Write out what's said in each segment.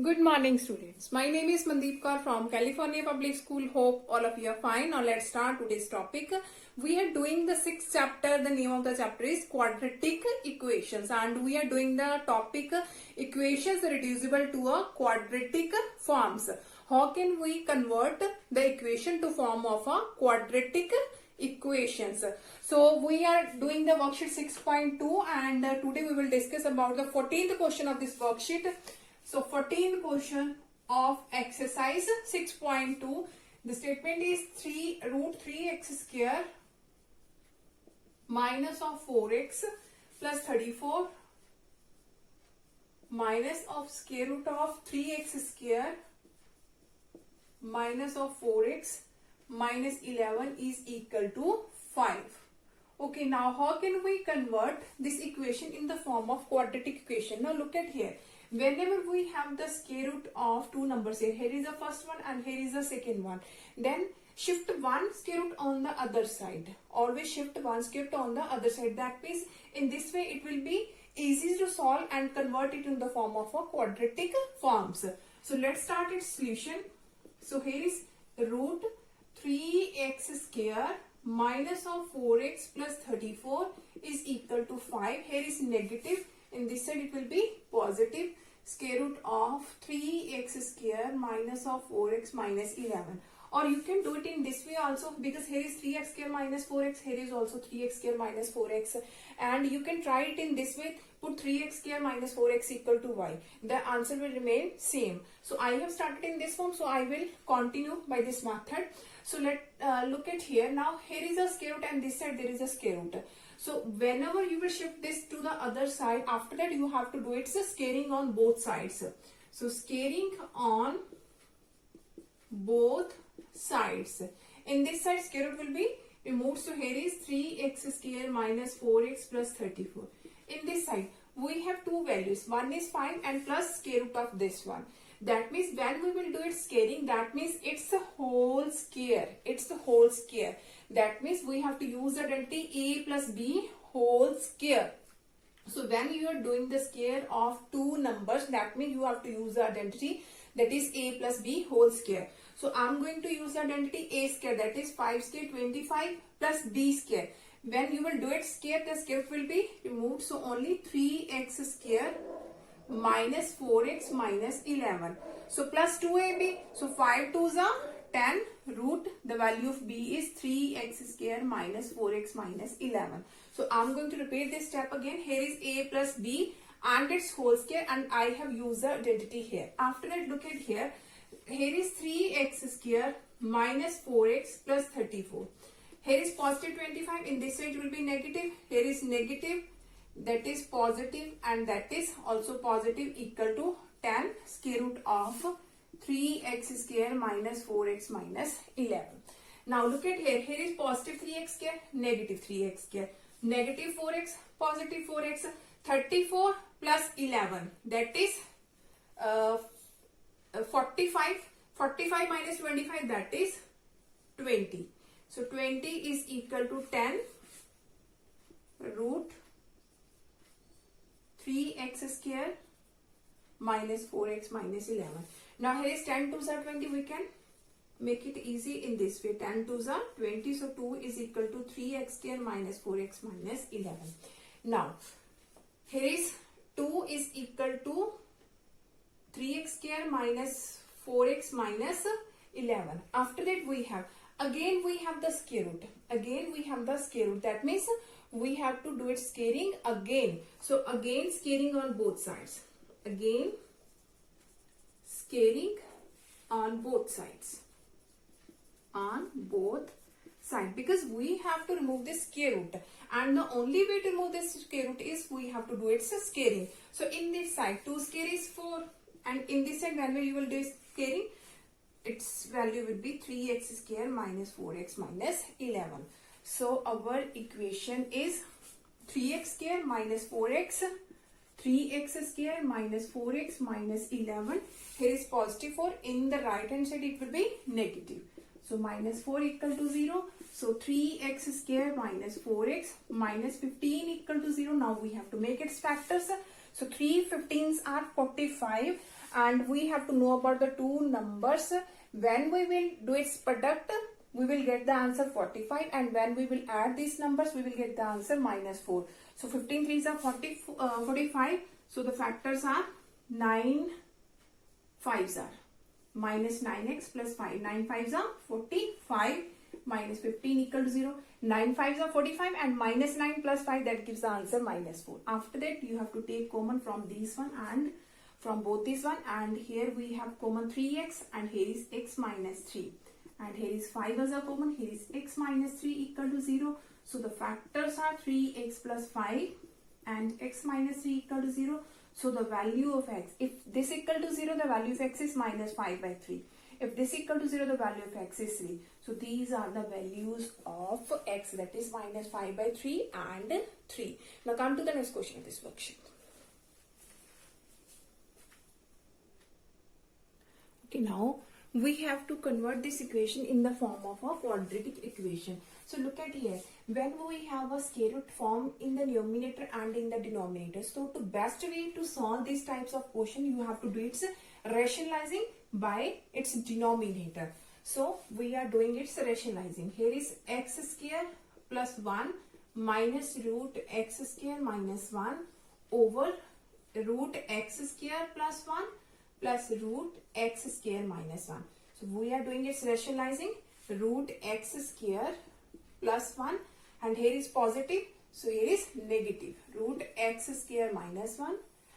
Good morning, students. My name is Mandeep Kaur from California Public School. Hope all of you are fine. Now let's start today's topic. We are doing the sixth chapter. The name of the chapter is quadratic equations, and we are doing the topic equations reducible to a quadratic forms. How can we convert the equation to form of a quadratic equations? So we are doing the worksheet 6.2, and today we will discuss about the 14th question of this worksheet. So 14th question of exercise 6.2, the statement is 3 root 3x square minus of 4x plus 34 minus of square root of 3x square minus of 4x minus 11 is equal to 5. Okay, now how can we convert this equation in the form of quadratic equation? Now look at here. Whenever we have the square root of two numbers here is the first one and here is the second one, then shift one square root on the other side. Always shift one square root on the other side. That means in this way it will be easy to solve and convert it in the form of a quadratic forms. So let's start its solution. So here is root 3x square minus of 4x plus 34 is equal to 5. Here is negative. In this side it will be positive. Square root of 3x square minus of 4x minus 11. Or you can do it in this way also, because here is 3x square minus 4x, here is also 3x square minus 4x, and you can try it in this way. Put 3x square minus 4x equal to y. The answer will remain same. So I have started in this form, so I will continue by this method. So let look at here. Now here is a square root and this side there is a square root. So whenever you will shift this to the other side, after that you have to do it scaling on both sides. So scaling on both sides. In this side square root will be removed. So here is 3x square minus 4x plus 34. In this side we have two values. One is 5 and plus square root of this one. That means when we will do it scaling, that means it's a whole square. It's the whole square. That means we have to use the identity a plus b whole square. So when you are doing the square of two numbers, that means you have to use the identity that is a plus b whole square. So I'm going to use the identity a square, that is 5 square 25 plus b square. When you will do it square, the square will be removed. So only 3x square minus 4x minus 11. So plus 2ab. So 5 2s are 10. Root the value of b is 3x square minus 4x minus 11. So I'm going to repeat this step again. Here is a plus b and its whole square, and I have used the identity here. After that, look at here. Here is 3x square minus 4x plus 34. Here is positive 25. In this side it will be negative. Here is negative, that is positive, and that is also positive, equal to 10 square root of 3x square minus 4x minus 11. Now look at here. Here is positive 3x square, negative 3x square, negative 4x, positive 4x, 34 plus 11, that is 45. 45 minus 25, that is 20. So 20 is equal to 10 root 3x square minus 4x minus 11. Now here is 10 2s are 20. We can make it easy in this way. 10 2s are 20. So 2 is equal to 3x square minus 4x minus 11. Now here is 2 is equal to 3x square minus 4x minus 11. After that we have the square root. Again we have the square root. That means we have to do it scaling again. So again scaling on both sides. Again scaling on both sides. On both sides. Because we have to remove this square root. And the only way to remove this square root is we have to do it scaling. So in this side 2 square is 4. And in this side whenever you will do scaling, its value will be 3x square minus 4x minus 11. So our equation is 3x square minus 4x, 3x square minus 4x minus 11. Here is positive 4. In the right hand side it will be negative. So minus 4 equal to 0. So 3x square minus 4x minus 15 equal to 0. Now we have to make its factors. So 3 15s are 45 and we have to know about the two numbers. When we will do its product, we will get the answer 45, and when we will add these numbers, we will get the answer -4. So 15 3s are 45. So the factors are 9 5s are minus 9x plus 5. 9 5s are 45 minus 15 equal to 0. 9 5s are 45 and minus 9 plus 5, that gives the answer -4. After that you have to take common from this one and from both this one, and here we have common 3x and here is x minus 3. And here is 5 as a common, here is x minus 3 equal to 0. So the factors are 3x plus 5 and x minus 3 equal to 0. So the value of x, if this equal to 0, the value of x is minus 5 by 3. If this equal to 0, the value of x is 3. So these are the values of x, that is minus 5 by 3 and 3. Now come to the next question of this worksheet. Okay, now we have to convert this equation in the form of a quadratic equation. So look at here, when we have a square root form in the numerator and in the denominator, so the best way to solve these types of question, you have to do its rationalizing by its denominator. So we are doing its rationalizing. Here is x square plus 1 minus root x square minus 1 over root x square plus 1 plus root x square minus 1. So we are doing its rationalizing, root x square plus 1, and here is positive, so here is negative, root x square minus 1,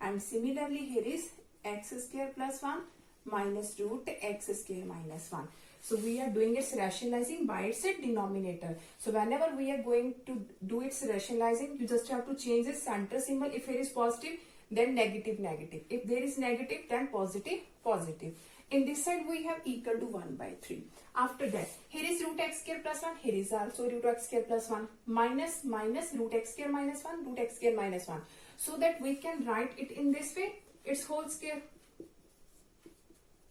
and similarly here is x square plus 1 minus root x square minus 1. So we are doing its rationalizing by its denominator. So whenever we are going to do its rationalizing, you just have to change the center symbol. If here is positive, then negative negative. If there is negative, then positive positive. In this side we have equal to 1 by 3. After that, here is root x square plus 1. Here is also root x square plus 1 minus root x square minus 1, root x square minus 1. So that we can write it in this way, its whole square.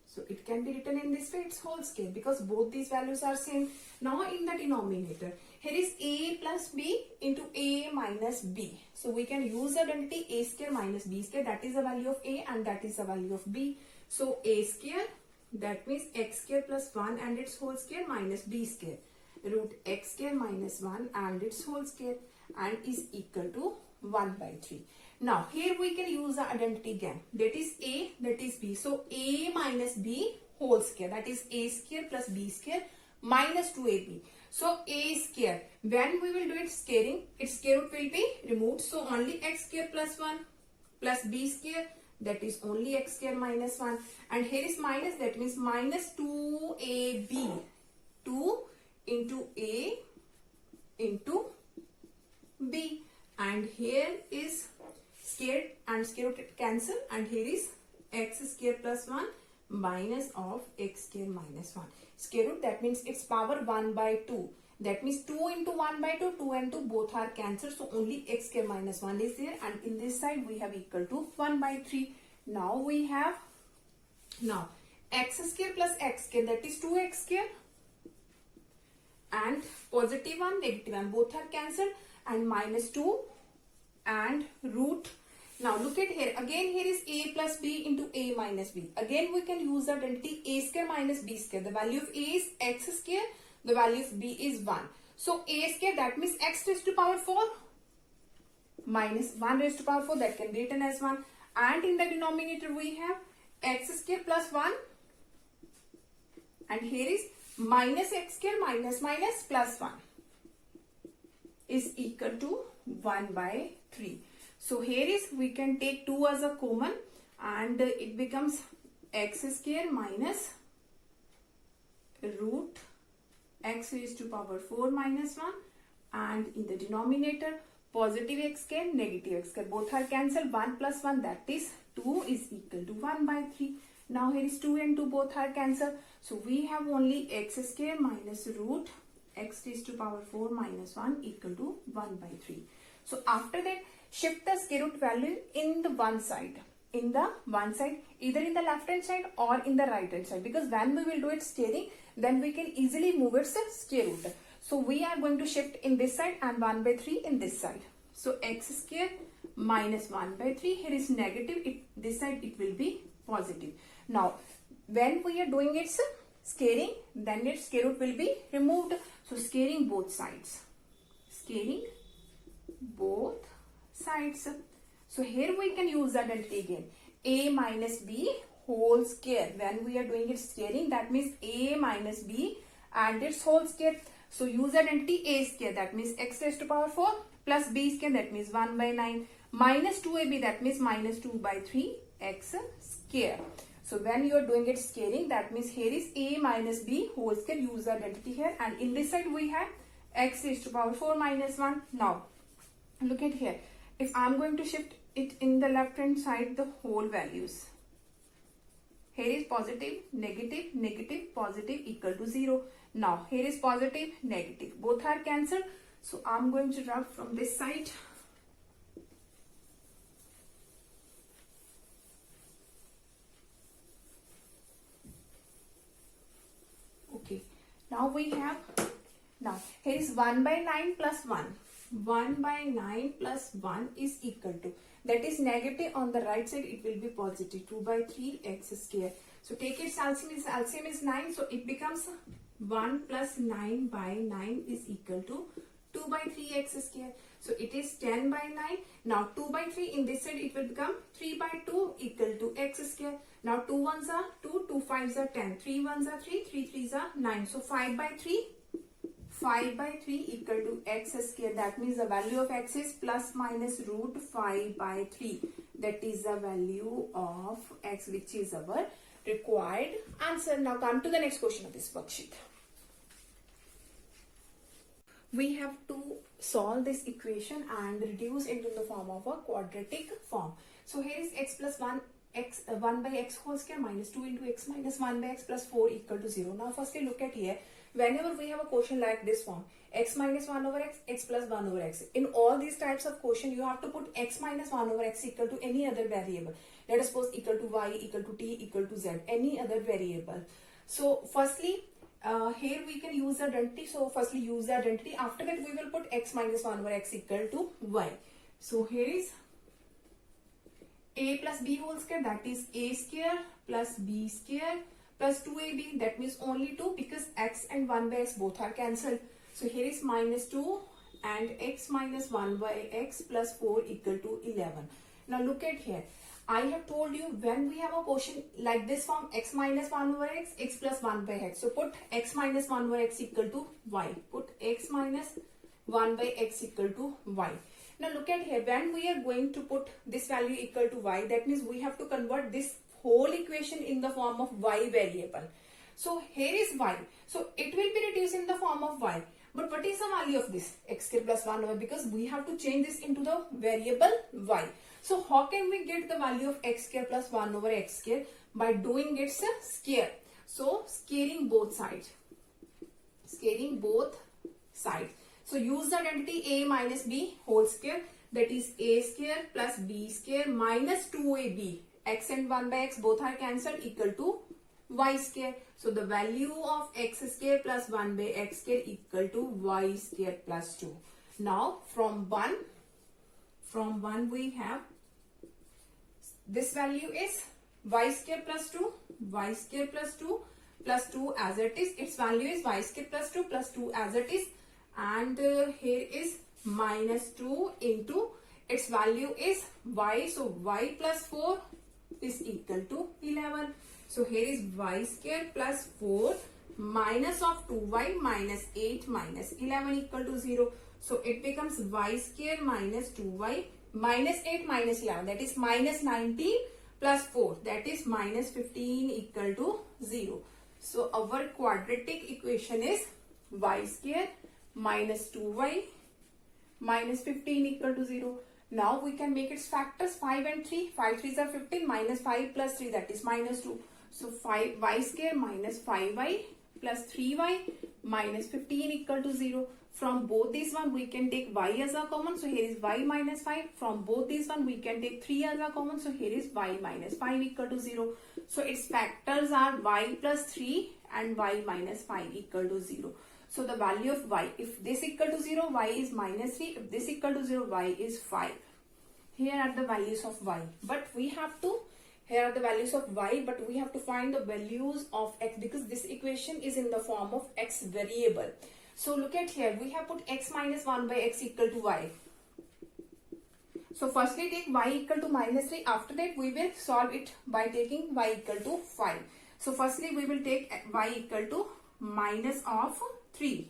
So it can be written in this way, its whole square, because both these values are same. Now in the denominator, here is a plus b into a minus b. So we can use the identity a square minus b square. That is the value of a and that is the value of b. So a square, that means x square plus 1 and its whole square minus b square, root x square minus 1 and its whole square, and is equal to 1 by 3. Now here we can use the identity again, that is a, that is b. So a minus b whole square, that is a square plus b square minus 2ab. So a square, when we will do its squaring, its square root will be removed. So only x square plus 1 plus b square, that is only x square minus 1, and here is minus, that means minus 2ab, 2 into a into b, and here is square and square root cancel, and here is x square plus 1 minus of x square minus 1. Square root, that means its power 1 by 2. That means 2 into 1 by 2, 2 and 2 both are cancelled. So only x square minus 1 is there, and in this side we have equal to 1 by 3. Now we have, now x square plus x square, that is 2x square, and positive 1, negative 1 both are cancelled, and minus 2 and root. Now look at here, again here is a plus b into a minus b. Again we can use the identity a square minus b square. The value of a is x square, the value of b is 1. So a square, that means x raised to power 4 minus 1 raised to power 4, that can be written as 1. And in the denominator we have x square plus 1, and here is minus x square minus plus 1 is equal to 1 by 3. So here is, we can take 2 as a common, and it becomes x square minus root x raised to power 4 minus 1, and in the denominator positive x square, negative x square both are cancelled. 1 plus 1, that is 2, is equal to 1 by 3. Now here is 2 and 2 both are cancelled. So we have only x square minus root x raised to power 4 minus 1 equal to 1 by 3. So after that, shift the square root value in the one side. In the one side, either in the left hand side or in the right hand side, because when we will do its squaring, then we can easily move its square root. So we are going to shift in this side and 1 by 3 in this side. So x square minus 1 by 3, here is negative, this side it will be positive. Now, when we are doing its scaling, then its square root will be removed. So, scaling both sides. Scaling both sides. So, here we can use identity again. A minus B whole square. When we are doing its scaling, that means A minus B and its whole square. So, use identity A square, that means x raised to power 4 plus B square, that means 1 by 9 minus 2AB, that means minus 2 by 3 x square. So, when you are doing its scaling, that means here is A minus B whole square, use identity here, and in this side we have x raised to power 4 minus 1. Now, look at here. If I am going to shift it in the left hand side, the whole values. Here is positive, negative, negative, positive equal to 0. Now, here is positive, negative. Both are cancelled. So, I am going to rub from this side. Okay. Now, we have, now, here is 1 by 9 plus 1. 1 by 9 plus 1 is equal to, that is negative, on the right side it will be positive, 2 by 3 x square. So take its LCM is 9, so it becomes 1 plus 9 by 9 is equal to 2 by 3 x square. So it is 10 by 9. Now 2 by 3 in this side it will become 3 by 2 equal to x square. Now 2 ones are 2, 2 5s are 10, 3 ones are 3, 3 3s are 9. So 5 by 3 equal to x square. That means the value of x is plus minus root 5 by 3. That is the value of x, which is our required answer. Now come to the next question of this worksheet. We have to solve this equation and reduce it in the form of a quadratic form. So here is x plus 1 by x whole square minus 2 into x minus 1 by x plus 4 equal to 0. Now firstly look at here. Whenever we have a question like this form, x minus 1 over x, x plus 1 over x. In all these types of question, you have to put x minus 1 over x equal to any other variable. Let us suppose equal to y, equal to t, equal to z, any other variable. So firstly, here we can use the identity. So firstly use the identity. After that we will put x minus 1 over x equal to y. So here is a plus b whole square, that is a square plus b square plus 2ab, that means only 2 because x and 1 by x both are cancelled. So here is minus 2 and x minus 1 by x plus 4 equal to 11. Now look at here. I have told you when we have a question like this form, x minus 1 over x, x plus 1 by x. So put x minus 1 over x equal to y. Put x minus 1 by x equal to y. Now look at here. When we are going to put this value equal to y, that means we have to convert this whole equation in the form of y variable. So here is y. So it will be reduced in the form of y. But what is the value of this? X square plus 1 over, because we have to change this into the variable y. So how can we get the value of x square plus 1 over x square? By doing its square. So scaling both sides. Scaling both sides. So use the identity a minus b whole square, that is a square plus b square minus 2ab. X and 1 by x both are cancelled equal to y square. So the value of x square plus 1 by x square equal to y square plus 2. Now from 1 we have this value is y square plus 2, y square plus 2 plus 2 as it is. Its value is y square plus 2 plus 2 as it is. And here is minus 2 into its value is y. So y plus 4 is equal to 11. So here is y square plus 4 minus of 2y minus 8 minus 11 equal to 0. So it becomes y square minus 2y minus 8 minus 11, that is minus 19 plus 4, that is minus 15 equal to 0. So our quadratic equation is y square minus 2y minus 15 equal to 0. Now we can make its factors 5 and 3. 5 3s are 15 minus 5 plus 3, that is minus 2. So 5 y square minus 5y plus 3y minus 15 equal to 0. From both these one we can take y as a common. So here is y minus 5. From both these one we can take 3 as a common. So here is y minus 5 equal to 0. So its factors are y plus 3 and y minus 5 equal to 0. So the value of y, if this equal to 0, y is minus 3. If this equal to 0, y is 5. Here are the values of y. But we have to Here are the values of y, but we have to find the values of x because this equation is in the form of x variable. So look at here, we have put x minus 1 by x equal to y. So firstly take y equal to minus 3. After that we will solve it by taking y equal to 5. So firstly we will take y equal to minus of 3.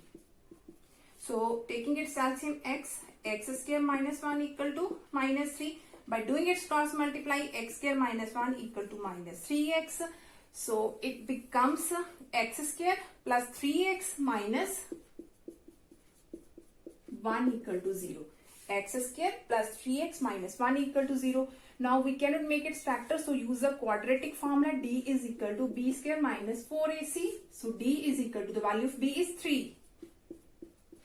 So taking its LCM x square minus 1 equal to minus 3. By doing its cross multiply, x square minus 1 equal to minus 3x. So it becomes x square plus 3x minus 1 equal to 0. X square plus 3x minus 1 equal to 0. Now we cannot make its factor, so use the quadratic formula. D is equal to b square minus 4ac. So d is equal to, the value of b is 3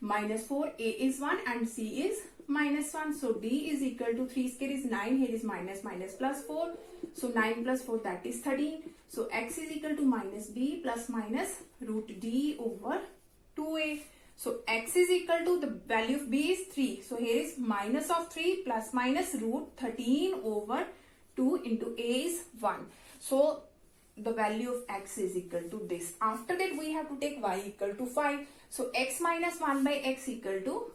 minus 4, a is 1 and c is minus 1. So d is equal to 3 square is 9. Here is minus plus 4. So 9 plus 4, that is 13. So x is equal to minus b plus minus root d over 2a. So x is equal to, the value of b is 3. So here is minus of 3 plus minus root 13 over 2 into a is 1. So the value of x is equal to this. After that we have to take y equal to 5. So x minus 1 by x equal to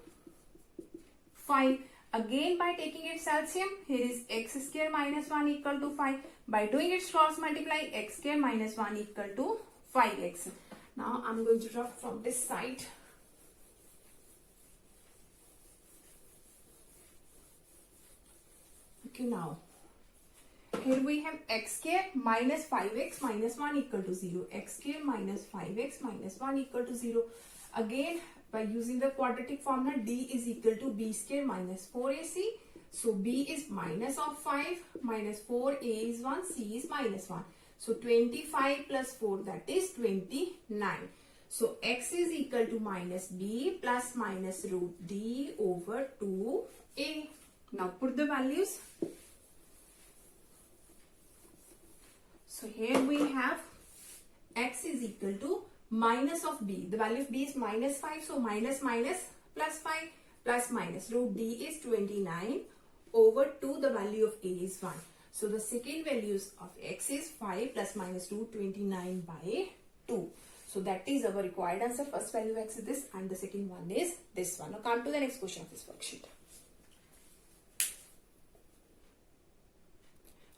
5. Again by taking its LCM, here is x square minus 1 equal to 5. By doing its cross multiply, x square minus 1 equal to 5x. Now I am going to draw from this side. Okay, now here we have x square minus 5x minus 1 equal to 0. X square minus 5x minus 1 equal to 0. Again, by using the quadratic formula, d is equal to b square minus 4ac. So b is minus of 5 minus 4, a is 1, c is minus 1. So 25 plus 4, that is 29. So x is equal to minus b plus minus root d over 2a. Now put the values. So here we have x is equal to minus of b. The value of b is minus 5. So minus plus 5 plus minus root d is 29 over 2. The value of a is 1. So the second values of x is 5 plus minus root 29 by 2. So that is our required answer. First value of x is this and the second one is this one. Now come to the next question of this worksheet.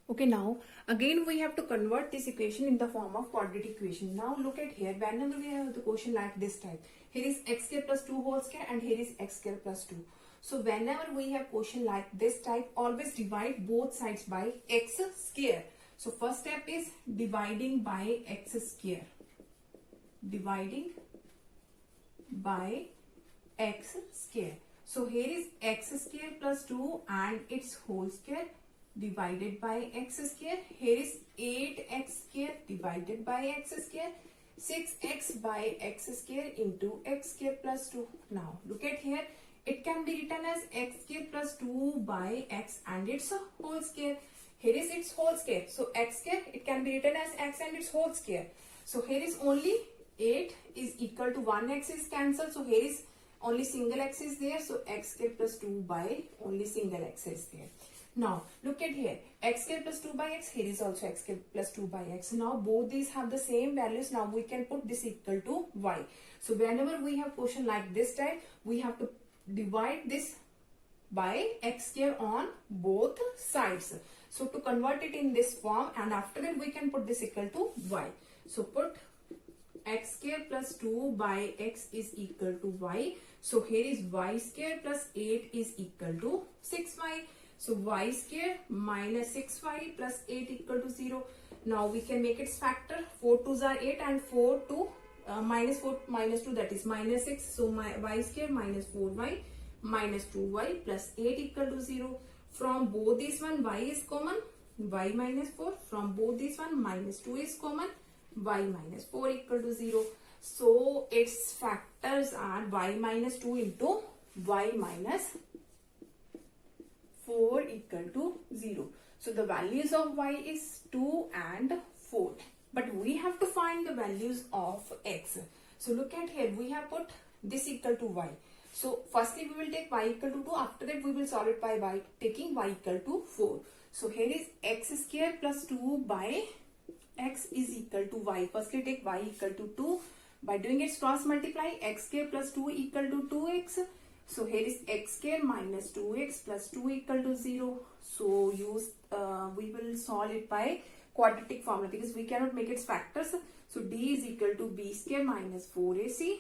Okay, now again we have to convert this equation in the form of quadratic equation. Now look at here, whenever we have the question like this type, here is x square plus 2 whole square and here is x square plus 2. So whenever we have question like this type, always divide both sides by x square. So first step is dividing by x square. Dividing by x square. So here is x square plus 2 and its whole square divided by x square. Here is 8x square divided by x square. 6x by x square into x square plus 2. Now look at here. It can be written as x square plus 2 by x and its whole square. Here is its whole square. So x square, it can be written as x and its whole square. So here is only 8 is equal to 1x is cancelled. So here is only single x is there. So x square plus 2 by only single x is there. Now look at here, x square plus 2 by x, here is also x square plus 2 by x. Now both these have the same values. Now we can put this equal to y. So whenever we have question like this type, we have to divide this by x square on both sides. So to convert it in this form, and after that we can put this equal to y. So put x square plus 2 by x is equal to y. So here is y square plus 8 is equal to 6y. So y square minus 6y plus 8 equal to 0. Now we can make its factor. 4 2s are 8 and 4 2 minus 4 minus 2, that is minus 6. So my y square minus 4y minus 2y plus 8 equal to 0. From both these one y is common, y minus 4. From both these one minus 2 is common, y minus 4 equal to 0. So its factors are y minus 2 into y minus 4 equal to 0. So the values of y is 2 and 4. But we have to find the values of x. So look at here, we have put this equal to y. So firstly we will take y equal to 2. After that we will solve it by taking y equal to 4. So here is x square plus 2 by x is equal to y. Firstly take y equal to 2. By doing its cross multiply, x square plus 2 equal to 2x. So here is x square minus 2x plus 2 equal to 0. So we will solve it by quadratic formula because we cannot make its factors. So d is equal to b square minus 4ac.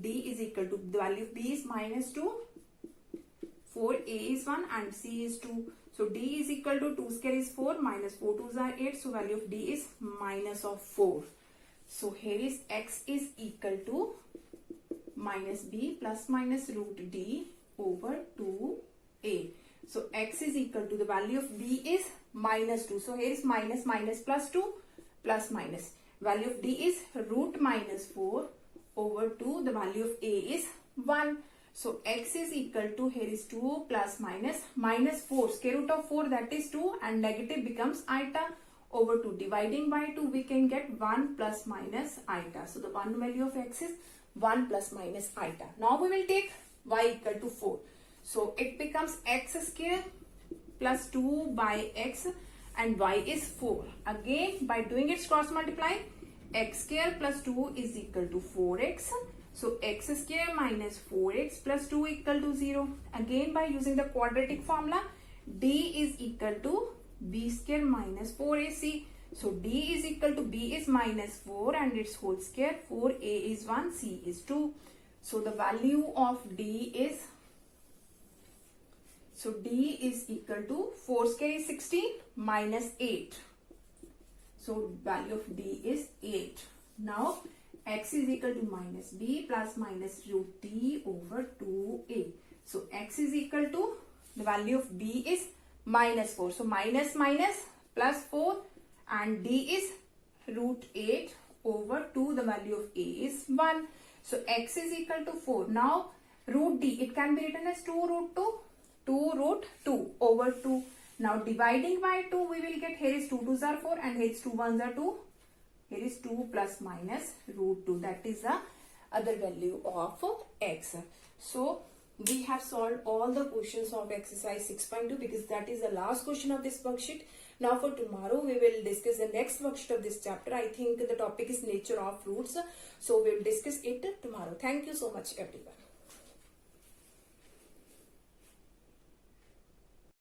D is equal to, the value of b is minus 2. 4a is 1 and c is 2. So d is equal to 2 square is 4 minus 4 2s are 8. So value of d is minus of 4. So here is x is equal to minus b plus minus root d over 2a. So x is equal to, the value of b is minus 2. So here is minus minus plus 2 plus minus. Value of d is root minus 4 over 2. The value of a is 1. So x is equal to, here is 2 plus minus minus 4. Square root of 4, that is 2, and negative becomes iota over 2. Dividing by 2 we can get 1 plus minus iota. So the one value of x is 1 plus minus iota. Now we will take y equal to 4. So it becomes x square plus 2 by x and y is 4. Again by doing its cross multiply, x square plus 2 is equal to 4x. So x square minus 4x plus 2 equal to 0. Again by using the quadratic formula, d is equal to b square minus 4ac. So d is equal to, b is minus 4 and its whole square. 4a is 1, c is 2. So the value of d is, so d is equal to 4 square is 16 minus 8. So value of d is 8. Now x is equal to minus b plus minus root d over 2a. So x is equal to, the value of b is minus 4. So minus minus plus 4 and d is root 8 over 2. The value of a is 1. So x is equal to 4. Now root d, it can be written as 2 root 2. 2 root 2 over 2. Now dividing by 2 we will get, here is 2 2s are 4 and here is 2 1s are 2. Here is 2 plus minus root 2. That is the other value of x. So we have solved all the questions of exercise 6.2 because that is the last question of this worksheet. Now for tomorrow we will discuss the next worksheet of this chapter. I think the topic is nature of roots. So we will discuss it tomorrow. Thank you so much everyone.